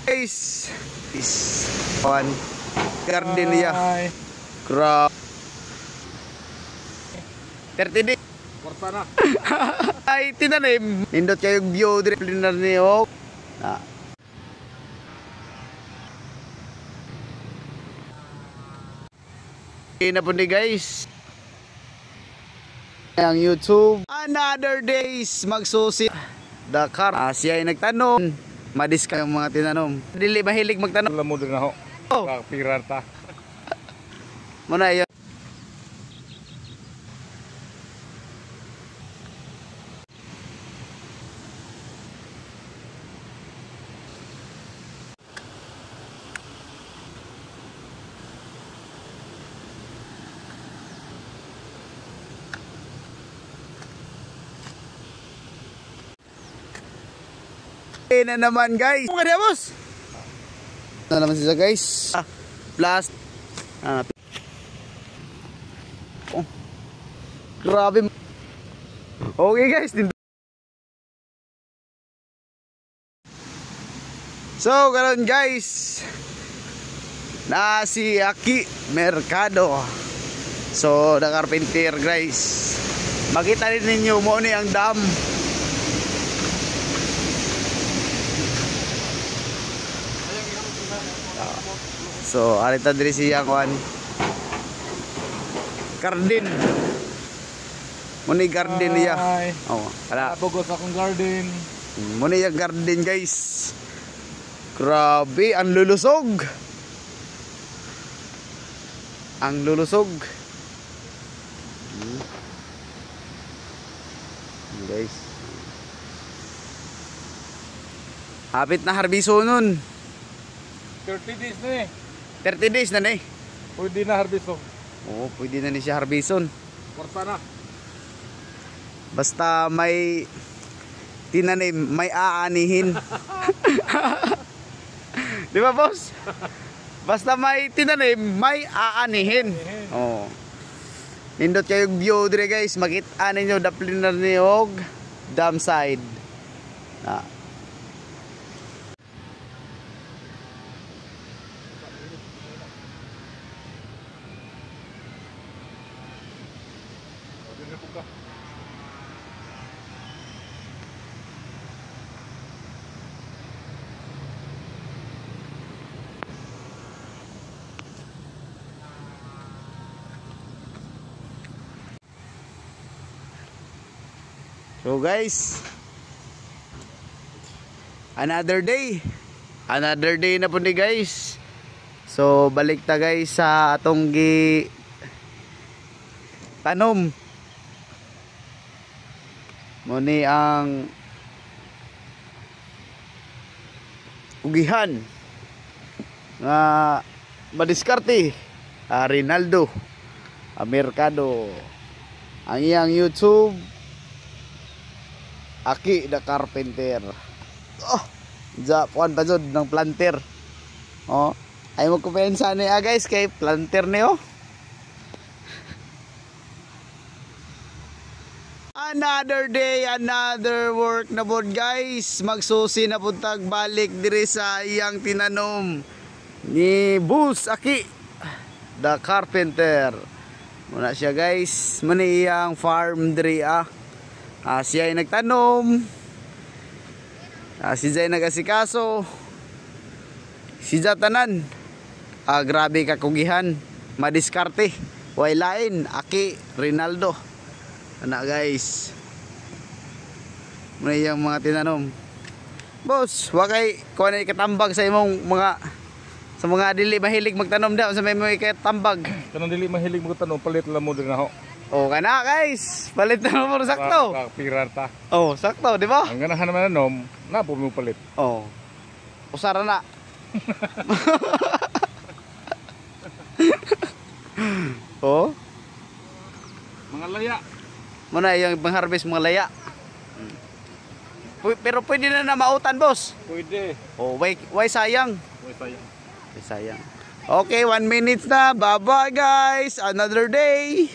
Guys, one garden niya. Crap. 30 days. Kwarta na. Ay, tinanim. Nindot kayo view dire plinar niyo. Na. Na po ni guys. Ang YouTube. Another days magsusi. Dakar. Siya ay nagtanom. Madiska yung mga tinanom. Dili mahilig magtanom. Alam mo din ako. Oh. Pirata. Muna yun. Na naman guys. Mga dia boss. Na naman siya guys. Plus. Oh. Grabe. Okay guys. So karon guys. Na si Aki Mercado. So the carpenter guys. Makita rin ninyo mo ni ang dam. So, arita diri siya kuan. Garden. Muni garden niya. Oh, ala. Pagod akong garden. Muni yung garden, guys. Grabe, ang lulusog. Ang lulusog. Guys. Hapit na harbiso nun. 30 days na eh. 30 days na eh. Pwede na harbiso. Oo, pwede na ni siya harbison. Kwarta na. Basta may tinanim, may aanihin. Di ba boss? Basta may tinanim, may aanihin. Oo. Nindot kayo view dire guys. Makita ninyo daplinar ni og dam side. So guys, another day na po ni guys. So balik ta guys sa atong gi tanom. Muni ang ugihan nga madiskarte. Rinaldo Mercado. Ang iyang YouTube Aki the carpenter. Oh, Japan pa jud ng planter. Oh, ay mo kupensa ni guys kay planter niyo. Another day, another work na pod guys. Magsusi na pud tag balik diri sa iyang tinanom ni Boss Aki the carpenter. Muna siya guys, muni iyang farm diri siya ay nagtanom. Si Zay nagasikaso. Si Jatanan. Grabe kakugihan. Madiskarte. Way lain. Aki Rinaldo. Anak guys. Muna yung mga tinanom. Boss, wakay kung ano ikatambag sa imong mga sa mga dili mahilig magtanom daw sa may mga ikatambag. Kanang dili mahilig magtanom, palit lang mo din ako. Oh, kana guys. Palit na mo sakto. Pirata. Oh, sakto, di ba? Ang ganahan naman nanom, napo mo palit. Oh. Usara na. Oh. Mga laya. Muna yung pang-harvest mga laya. Pero pwede na mautan, boss. Pwede. Oh, why sayang? Why sayang? Why sayang. Okay, 1 minute na. Bye-bye guys. Another day.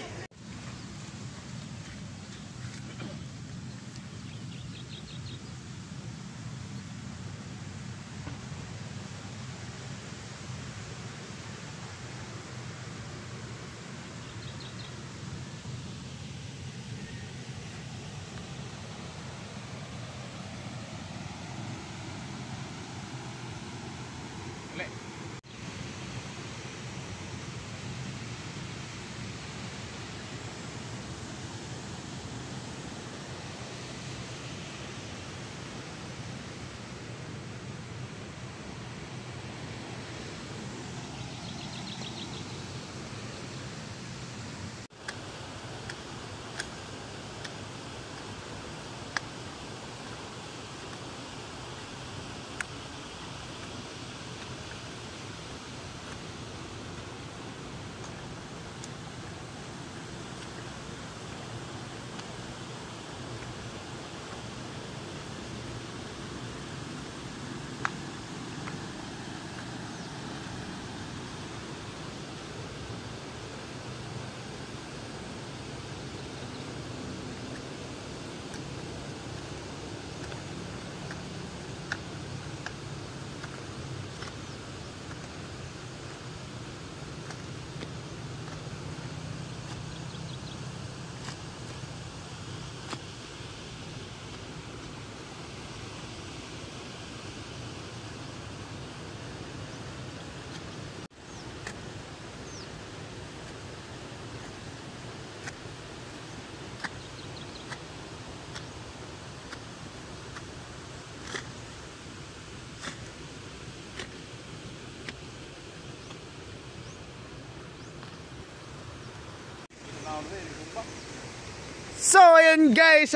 ayun guys,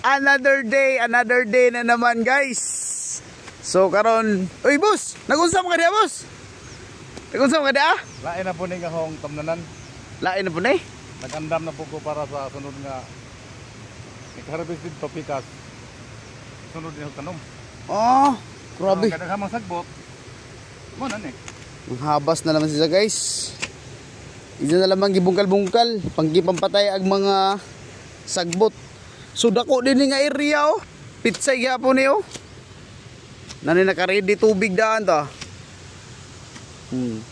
another day na naman guys. So karon, uy boss, nagunsa mo ka diya boss? Nagunsa mo ka diya? Lain na po ning akong tamnanan. Lain na po na eh. Nagandam na po ko para sa sunod nga ikaharvest dito pikas. Sunod din ang tanom. Oh, grabe. Kada hamang sagbot. Mo na ni. Ang habas na naman siya guys. Isa na lamang gibungkal-bungkal, panggipampatay ang mga sagbot. So dako din nga area oh. Pitsay gyapon ni oh. Nani naka-ready tubig daan ta.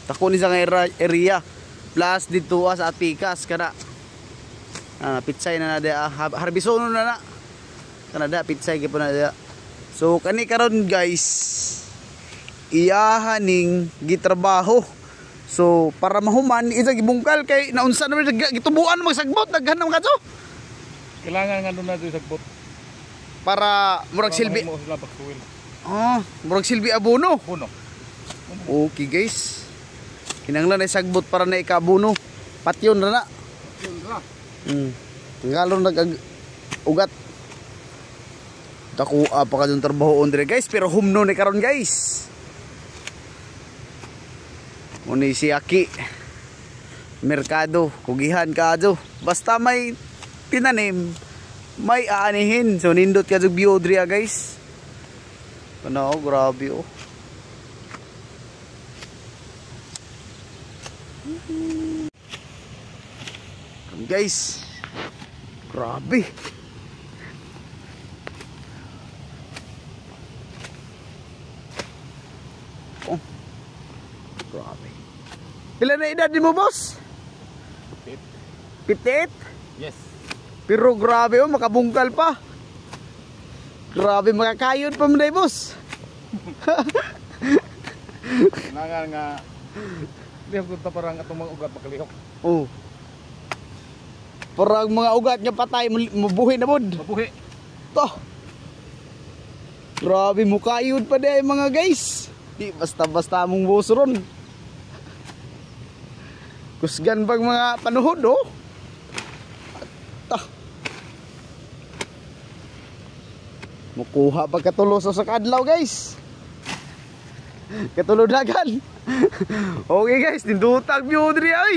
Tako ni sa nga area. Plus dito sa Pikas kana. Pitsay na nada harbisono na. Kana da pitsay gyapon na da. So kani karon guys, iyahaning gitrabaho. So para mahuman isa gibungkal kay naunsa na gitubuan magsagbot daghan man kadto. Kailangan nga doon na ito sagbot. Para murag silbi. Murag silbi abono. Abono. Okay guys. Kinahanglan ay sagbot para na ikabono. Patyon ra na. Patyon ra. Tanggalon ugat. Dako pa ka dun trabahoon dire guys, pero humno ni karon guys. Muni si Aki. Merkado, kugihan kadto. Basta may tinanim, may aanihin. So nindot ka jug biodria guys. Kana oh, grabe oh. Guys, grabe. Oh, grabe. Pila na edad mo boss? 58? Yes. Pero grabe oh, makabungkal pa. Grabe, makakayod pa mo na boss. Nangan nga lihok ta parang atong mga ugat makalihok. Oh. Parang mga ugat nga patay mabuhi na bod. Mabuhi. To. Grabe, mukayod pa di mga guys. Di basta-basta mong boss ron. Kusgan pag mga panuhod oh. Mukuha pagkatulo sa kadlaw guys. Katulog dagan. Okay guys, tindutag view diri ay.